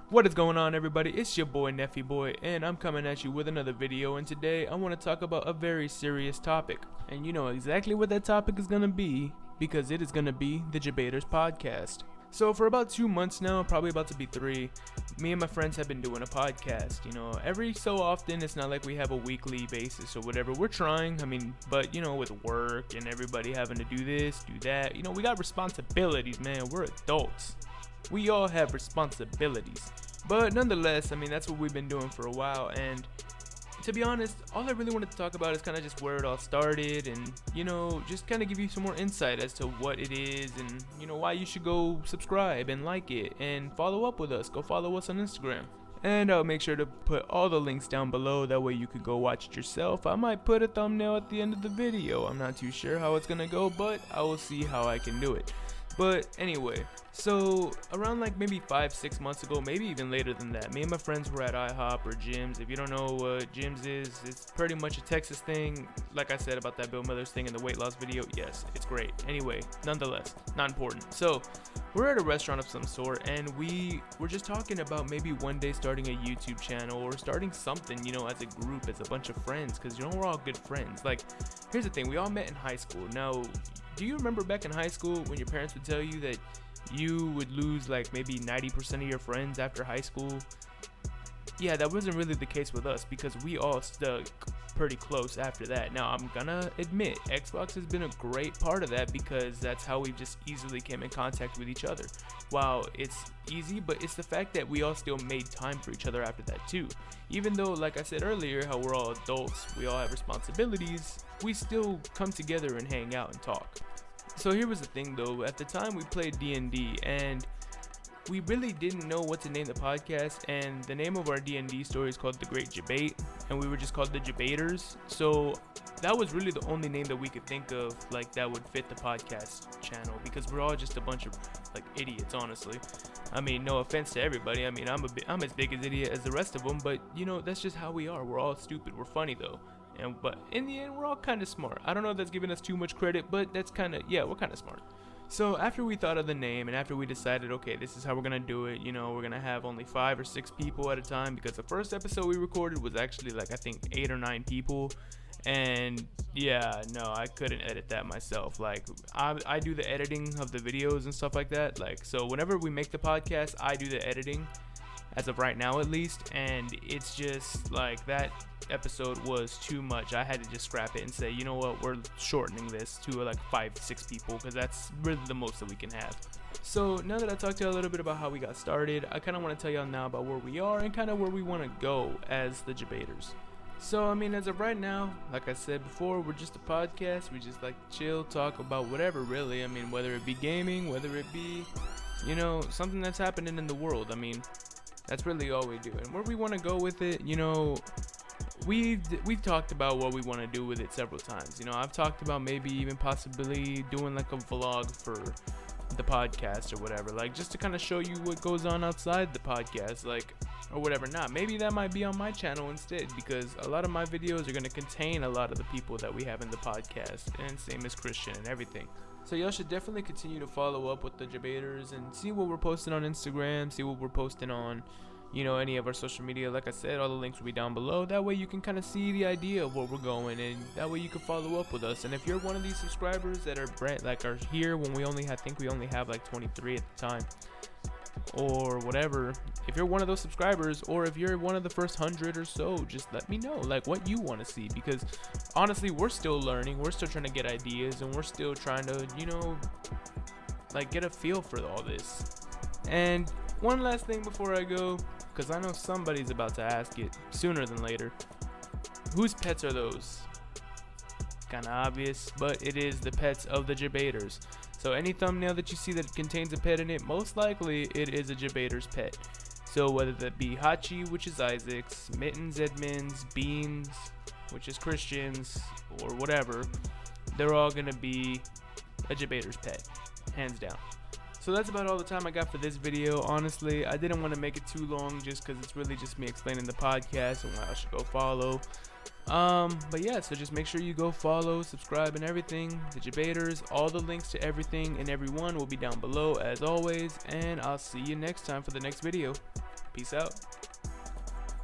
What is going on, everybody? It's your boy Neffy Boy, and I'm coming at you with another video. And today I want to talk about a very serious topic, and you know exactly what that topic is gonna be, because it is gonna be the Jebaiters podcast. So for about 2 months now, probably about to be 3, me and my friends have been doing a podcast. You know, every so often, it's not like we have a weekly basis or whatever. We're trying, but you know, with work and everybody having to do this, do that, you know, we got responsibilities, man. We're adults. We all have responsibilities. But nonetheless, that's what we've been doing for a while. And to be honest, all I really wanted to talk about is kind of just where it all started, and you know, just kind of give you some more insight as to what it is, and you know, why you should go subscribe and like it and follow up with us. Go follow us on Instagram. And I'll make sure to put all the links down below, that way you could go watch it yourself. I might put a thumbnail at the end of the video. I'm not too sure how it's gonna go, but I will see how I can do it. But anyway, so around like maybe 5-6 months ago, maybe even later than that, me and my friends were at IHOP or Jim's. If you don't know what Jim's is, it's pretty much a Texas thing. Like I said about that Bill Millers thing in the weight loss video, yes, it's great. Anyway, nonetheless, not important. So we're at a restaurant of some sort, and we were just talking about maybe one day starting a YouTube channel or starting something, you know, as a group, as a bunch of friends, because you know, we're all good friends. Like, here's the thing, we all met in high school. Now, do you remember back in high school when your parents would tell you that you would lose like maybe 90% of your friends after high school? Yeah, that wasn't really the case with us, because we all stuck pretty close after that. Now, I'm gonna admit, Xbox has been a great part of that, because that's how we just easily came in contact with each other. Wow, it's easy, but it's the fact that we all still made time for each other after that too. Even though, like I said earlier, how we're all adults, we all have responsibilities, we still come together and hang out and talk. So here was the thing though, at the time we played D&D, and we really didn't know what to name the podcast, and the name of our D&D story is called The Great Debate, and we were just called the Jebaiters. So that was really the only name that we could think of, like, that would fit the podcast channel, because we're all just a bunch of like idiots, honestly. No offense to everybody. I'm as big an idiot as the rest of them, but you know, that's just how we are. We're all stupid. We're funny though. But in the end, we're all kind of smart. I don't know if that's giving us too much credit, but that's kind of, yeah, we're kind of smart. So after we thought of the name, and after we decided, okay, this is how we're going to do it, you know, we're going to have only 5 or 6 people at a time, because the first episode we recorded was actually like, I think 8 or 9 people. And yeah, no, I couldn't edit that myself. Like, I do the editing of the videos and stuff like that. Like, so whenever we make the podcast, I do the editing, as of right now at least, and it's just like, that episode was too much. I had to just scrap it and say, you know what, we're shortening this to like 5-6 people, because that's really the most that we can have. So now that I talked to you a little bit about how we got started, I kind of want to tell y'all now about where we are and kind of where we want to go as the Jebaiters. So as of right now, like I said before, we're just a podcast. We just like chill, talk about whatever, really. Whether it be gaming, whether it be, you know, something that's happening in the world. That's really all we do. And where we want to go with it, you know, we've talked about what we want to do with it several times. You know, I've talked about maybe even possibly doing like a vlog for the podcast or whatever, like just to kind of show you what goes on outside the podcast, like, or whatever. Not maybe that might be on my channel instead, because a lot of my videos are going to contain a lot of the people that we have in the podcast, and same as Christian and everything. So y'all should definitely continue to follow up with the Jebaiters and see what we're posting on Instagram, see what we're posting on, you know, any of our social media. Like I said, all the links will be down below. That way you can kind of see the idea of where we're going, and that way you can follow up with us. And if you're one of these subscribers that are are here when I think we only have like 23 at the time, or whatever, if you're one of those subscribers, or if you're one of the first 100 or so, just let me know like what you want to see, because honestly, we're still learning, we're still trying to get ideas, and we're still trying to, you know, like get a feel for all this. And one last thing before I go, because I know somebody's about to ask it sooner than later, whose pets are those? Kind of obvious, but it is the pets of the Jebaiters. So any thumbnail that you see that contains a pet in it, most likely it is a Jebaiters pet. So whether that be Hachi, which is Isaac's, Mittens, Edmonds, Beans, which is Christian's, or whatever, they're all gonna be a Jebaiters pet, hands down. So that's about all the time I got for this video. Honestly, I didn't want to make it too long, just because it's really just me explaining the podcast and why I should go follow. But yeah, so just make sure you go follow, subscribe, and everything. The Jebaiters, all the links to everything and everyone will be down below as always, and I'll see you next time for the next video. Peace out.